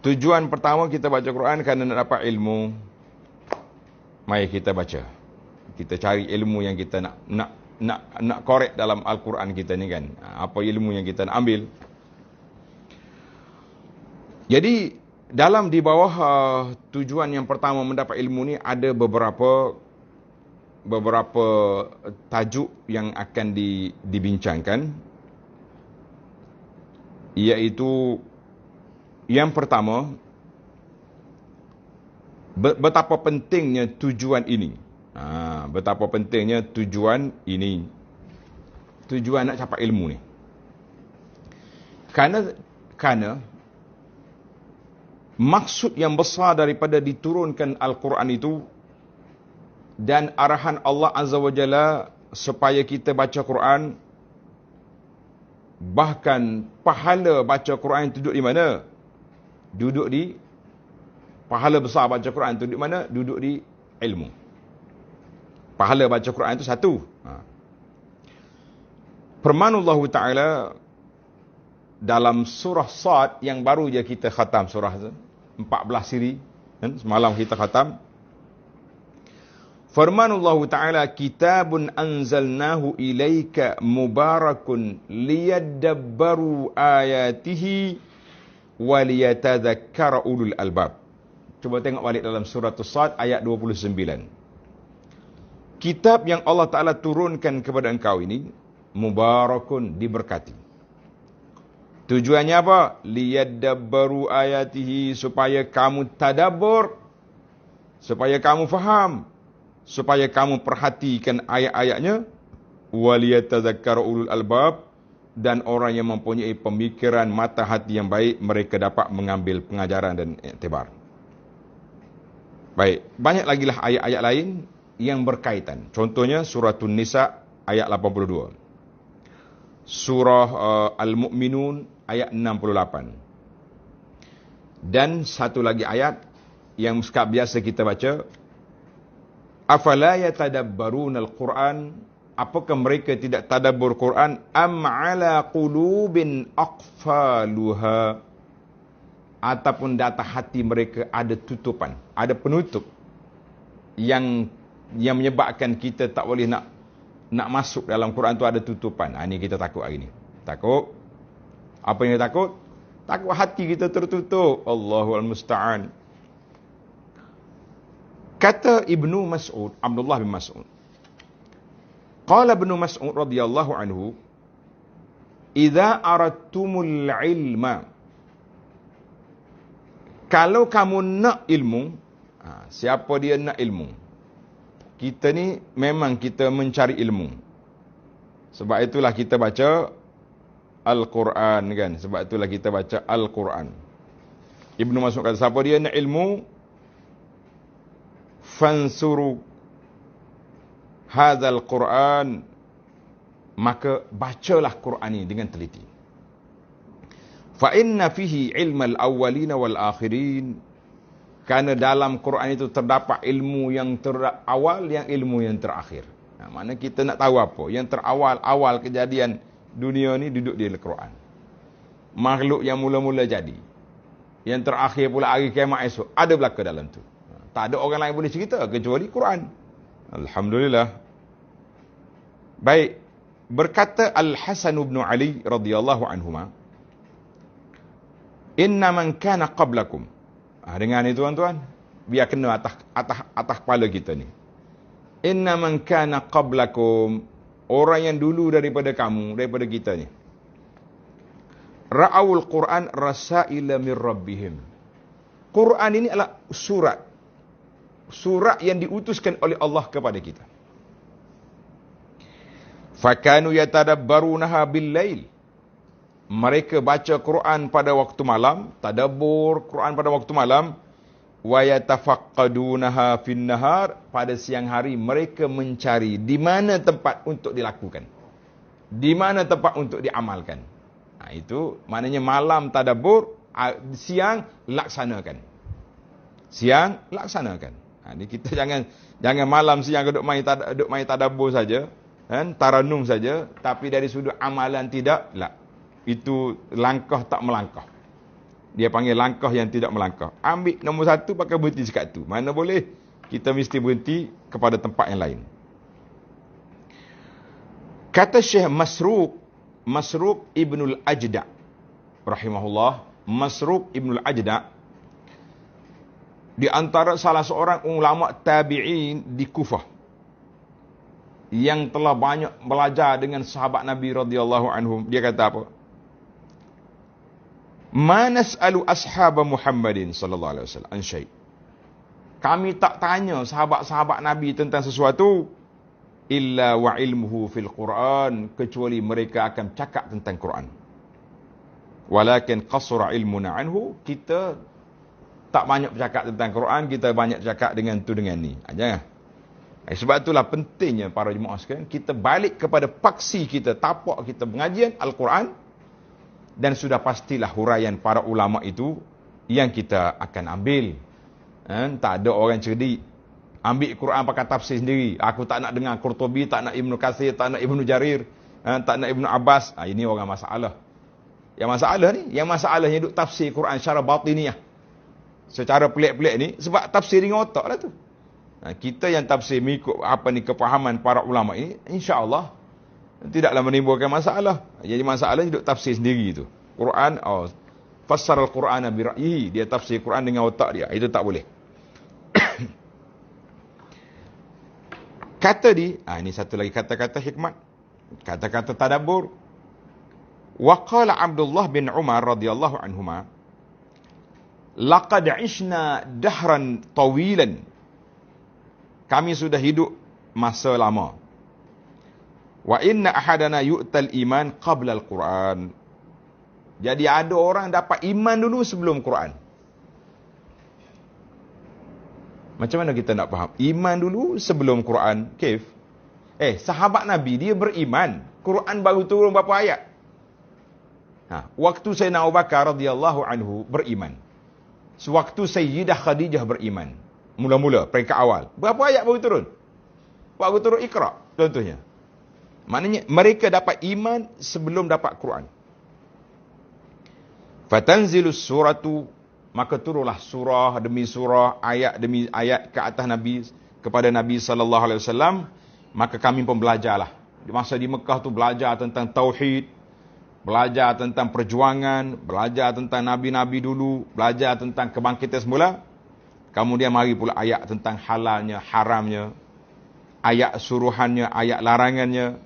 Tujuan pertama kita baca Quran kerana nak dapat ilmu. Mari kita baca. Kita cari ilmu yang kita nak korek dalam Al-Quran kita ni kan. Apa ilmu yang kita nak ambil. Jadi dalam di bawah tujuan yang pertama mendapat ilmu ni ada beberapa tajuk yang akan dibincangkan, iaitu yang pertama, betapa pentingnya tujuan ini. Betapa pentingnya tujuan ini. Tujuan nak capai ilmu ni. Kerana maksud yang besar daripada diturunkan Al-Quran itu dan arahan Allah Azza wa Jalla supaya kita baca Quran, bahkan pahala baca Quran itu duduk di mana? Duduk di pahala besar baca Quran itu duduk mana? Duduk di ilmu. Pahala baca Quran itu satu. Firman Allah Ta'ala dalam surah Sad yang baru je kita khatam surah itu, 14 siri, semalam kita khatam. Firman Allah Ta'ala, kitabun anzalnahu ilaika mubarakun liyadabbaru ayatihi waliyatadhakkara ulul albab. Cuba tengok balik dalam surah Sad ayat 29. Kitab yang Allah Ta'ala turunkan kepada engkau ini, mubarakun, diberkati. Tujuannya apa? Liyadabbaru ayatihi, supaya kamu tadabbur, supaya kamu faham, supaya kamu perhatikan ayat-ayatnya, waliyatadhakkara ulul albab, dan orang yang mempunyai pemikiran mata hati yang baik, mereka dapat mengambil pengajaran dan iktibar. Baik, banyak lagi lah ayat-ayat lain yang berkaitan. Contohnya surah An-Nisa ayat 82. Surah Al-Mu'minun ayat 68. Dan satu lagi ayat yang biasa kita baca, afala yatadabbaruna al-Quran, apakah mereka tidak tadabbur Quran, am ala qulubin aqfaluha, ataupun data hati mereka ada tutupan, ada penutup yang menyebabkan kita tak boleh nak masuk dalam Quran tu, ada tutupan. Ini kita takut hari ni. Takut. Apa yang kita takut? Takut hati kita tertutup. Allahul musta'an. Kata Ibnu Mas'ud, Abdullah bin Mas'ud, qala Ibnu Mas'ud radhiyallahu anhu, idza aradtumul ilma, kalau kamu nak ilmu, siapa dia nak ilmu? Kita ni memang kita mencari ilmu. Sebab itulah kita baca Al-Quran kan. Sebab itulah kita baca Al-Quran. Ibnu Mas'ud kata, siapa dia nak ilmu, fansuru hadzal Quran, maka bacalah Quran ini dengan teliti. Fa inna fihi ilmal awwalina wal akhirin, kerana dalam Quran itu terdapat ilmu yang terawal, yang ilmu yang terakhir. Mana kita nak tahu apa yang terawal kejadian dunia ni duduk di Al-Quran. Makhluk yang mula-mula jadi, yang terakhir pula hari kiamat esok, ada belaka dalam tu. Tak ada orang lain boleh cerita kecuali Quran. Alhamdulillah. Baik, berkata Al-Hasan bin Ali radhiyallahu anhuma, inna man kana qablakum. Dengar ni tuan-tuan, biar kena atas kepala kita ni. Inna man kana qablakum, orang yang dulu daripada kamu, daripada kita ni, ra'awul Quran rasaila min rabbihim. Quran ini adalah surat yang diutuskan oleh Allah kepada kita. Fakanu yatadabbarunaha bil-lail, mereka baca Quran pada waktu malam, tadabbur Quran pada waktu malam, wa yatafaqqadunaha fin nahar, pada siang hari mereka mencari di mana tempat untuk dilakukan, di mana tempat untuk diamalkan. Itu maknanya malam tadabbur, siang laksanakan. Siang laksanakan. Ini kita jangan malam siang duduk main tadabbur saja, kan, taranum saja, tapi dari sudut amalan tidak. Itu langkah tak melangkah. Dia panggil langkah yang tidak melangkah. Ambil nombor 1, pakai berhenti sekat tu. Mana boleh? Kita mesti berhenti kepada tempat yang lain. Kata Syekh Masruq Ibnul Ajda' rahimahullah, Masruq Ibnul Ajda' di antara salah seorang ulama tabi'in di Kufah yang telah banyak belajar dengan sahabat Nabi radhiyallahu anhum. Dia kata apa? Ma nas'alu ashab Muhammadin sallallahu alaihi wasallam an syai'. Kami tak tanya sahabat-sahabat Nabi tentang sesuatu illa wa ilmuhu fil Quran, kecuali mereka akan cakap tentang Quran. Walakin qasara ilmuna anhu, kita tak banyak bercakap tentang Quran, kita banyak cakap dengan tu dengan ni. Jangan. Sebab itulah pentingnya para jemaah sekalian, kita balik kepada paksi kita, tapak kita pengajian Al-Quran, dan sudah pastilah huraian para ulama itu yang kita akan ambil. Tak ada orang cerdik ambil Quran pakai tafsir sendiri. Aku tak nak dengar Qurtubi, tak nak Ibnu Katsir, tak nak Ibnu Jarir, tak nak Ibnu Abbas. Ini orang masalah. Yang masalahnya duk tafsir Quran secara batiniah, secara pelik-pelik ni, sebab tafsir dengan otak lah tu. Kita yang tafsir mengikut kepahaman para ulama ini, insya-Allah tidaklah menimbulkan masalah. Jadi masalahnya duk tafsir sendiri tu. Quran, fassara al-Qur'ana bi ra'yihi, dia tafsir Quran dengan otak dia. Itu tak boleh. Kata ini satu lagi kata-kata hikmat. Kata-kata tadabbur. Wa qala Abdullah bin Umar radhiyallahu anhuma, laqad 'ishna dahran tawilan. Kami sudah hidup masa lama. Wa inna ahadana yu'tal iman qabla al-Quran. Jadi ada orang dapat iman dulu sebelum Quran. Macam mana kita nak faham? Iman dulu sebelum Quran. Kif? Sahabat Nabi dia beriman. Quran baru turun berapa ayat? Waktu Sayyidina Abu Bakar radhiyallahu anhu beriman. Sewaktu Sayyidah Khadijah beriman. Mula-mula, peringkat awal. Berapa ayat baru turun? Baru turun Iqra, contohnya. Maknanya, mereka dapat iman sebelum dapat Quran. Fatanzilus suratu, maka turunlah surah demi surah, ayat demi ayat ke atas Nabi, kepada Nabi SAW. Maka kami pun belajarlah. Di masa di Mekah tu belajar tentang Tauhid, belajar tentang perjuangan, belajar tentang Nabi-Nabi dulu, belajar tentang kebangkitan semula. Kemudian mari pula ayat tentang halalnya, haramnya, ayat suruhannya, ayat larangannya,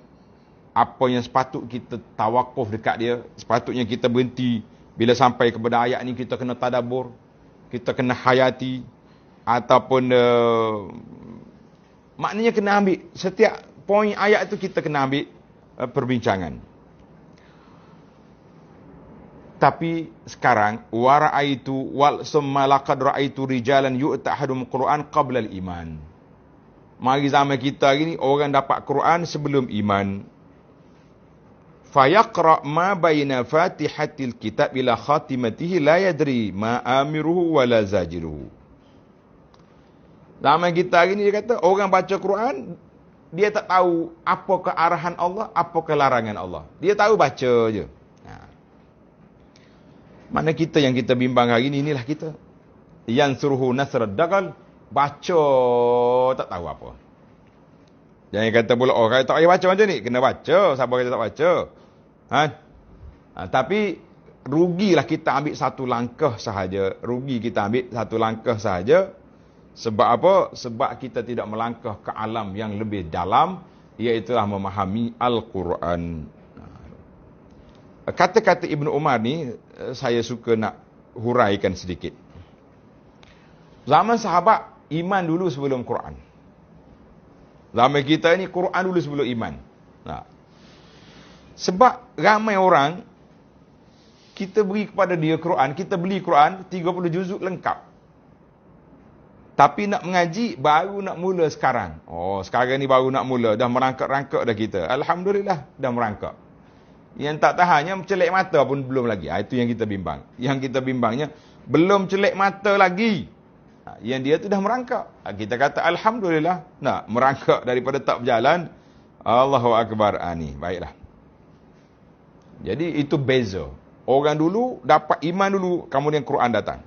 apa yang sepatut kita tawakuf dekat dia, sepatutnya kita berhenti. Bila sampai kepada ayat ni kita kena tadabbur, kita kena hayati, ataupun maknanya kena ambil setiap poin ayat tu, kita kena ambil perbincangan. Tapi sekarang wara'aitu wal summa laqad ra'aitu rijalan yu'tahadum Quran qabla al-iman. Mari zaman kita hari ni orang dapat Quran sebelum iman. Fayaqra ma baina fatihatil kitab ila khatimatihi la yadri ma amiruhu wala zajiruhu. Zaman kita hari ni dia kata orang baca Quran, dia tak tahu apa kearahan Allah, apa kelarangan Allah. Dia tahu baca je. Mana kita yang kita bimbang hari ni, inilah kita. Yang suruhu nasrad dagal, baca tak tahu apa. Jangan kata pula, kalau tak payah baca macam ni, kena baca, siapa kata tak baca. Tapi rugilah kita ambil satu langkah sahaja. Rugi kita ambil satu langkah sahaja. Sebab apa? Sebab kita tidak melangkah ke alam yang lebih dalam, iaitulah memahami Al-Quran. Kata-kata Ibnu Umar ni saya suka nak huraikan sedikit. Zaman sahabat iman dulu sebelum Quran. Zaman kita ni Quran dulu sebelum iman. Sebab ramai orang, kita beri kepada dia Quran, kita beli Quran 30 juzuk lengkap. Tapi nak mengaji baru nak mula sekarang. Sekarang ni baru nak mula, dah merangkak-rangkak dah kita. Alhamdulillah dah merangkak. Yang tak tahannya celek mata pun belum lagi. Itu yang kita bimbang. Yang kita bimbangnya belum celek mata lagi. Yang dia tu dah merangkak. Kita kata alhamdulillah, nak merangkak daripada tak berjalan. Allahu akbar. Baiklah. Jadi itu beza. Orang dulu dapat iman dulu, kemudian Quran datang.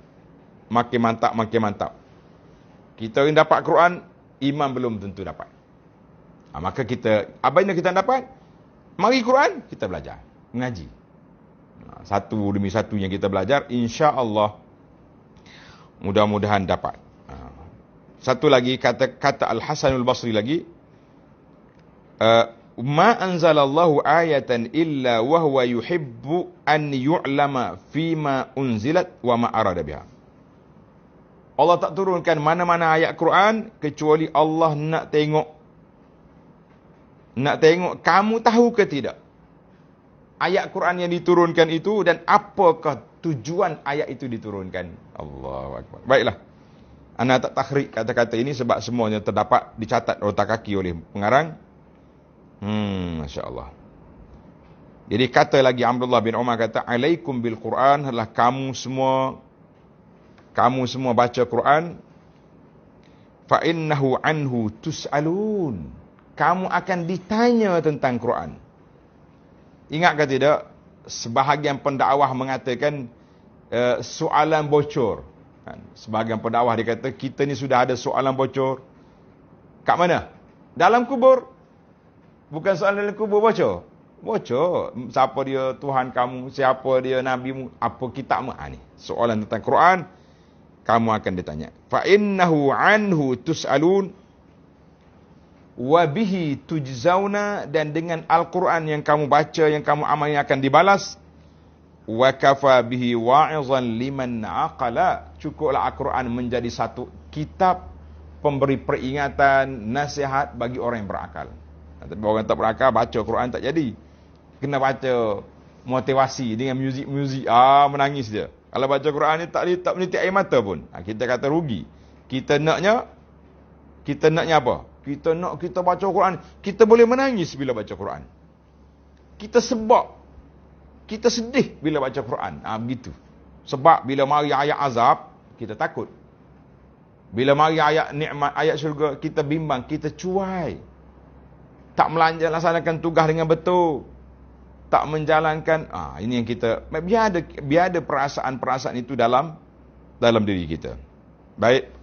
Makin mantap, makin mantap. Kita yang dapat Quran, iman belum tentu dapat. Maka kita, apa yang kita dapat? Mari Quran, kita belajar. Mengaji. Satu demi satu yang kita belajar, insya-Allah mudah-mudahan dapat. Satu lagi, kata Al-Hasanul Basri lagi, ma anzalallahu ayatan illa wa huwa yuhibbu an yu'lama fima unzilat wa ma arada biha. Allah tak turunkan mana-mana ayat Quran kecuali Allah nak tengok kamu tahu ke tidak ayat Quran yang diturunkan itu dan apakah tujuan ayat itu diturunkan. Allahu akbar. Baiklah. Ana tak takhrik kata-kata ini sebab semuanya terdapat dicatat otak kaki oleh pengarang. Masya-Allah. Jadi kata lagi Abdullah bin Umar kata, "Alaikum bil Quran," adalah kamu semua baca Quran. Fa innahu anhu tus'alun. Kamu akan ditanya tentang Quran. Ingat ke tidak? Sebahagian pendakwah mengatakan soalan bocor. Sebahagian pendakwah dia kata kita ni sudah ada soalan bocor. Kat mana? Dalam kubur. Bukan soalan dalam kubur bocor. Bocor. Siapa dia Tuhan kamu? Siapa dia Nabimu? Apa kitabmu? Ni soalan tentang Quran. Kamu akan ditanya. Fa innahu anhu tus'alun wa bihi tujzauna, dan dengan Al-Quran yang kamu baca, yang kamu amalkan akan dibalas. Wa kafa bihi wa'izan liman aqala. Cukuplah Al-Quran menjadi satu kitab pemberi peringatan, nasihat bagi orang yang berakal. Tapi orang tak berakal baca Quran tak jadi. Kena baca motivasi dengan muzik-muzik, menangis dia. Kalau baca Quran ni tak menitik air mata pun. Kita kata rugi. Kita naknya apa? Kita nak kita baca Quran, kita boleh menangis bila baca Quran. Kita sebab, kita sedih bila baca Quran. Begitu. Sebab bila mari ayat azab, kita takut. Bila mari ayat nikmat, ayat syurga, kita bimbang, kita cuai. Tak melaksanakan tugas dengan betul. Tak menjalankan, ini yang kita, biar ada perasaan-perasaan itu dalam diri kita. Baik.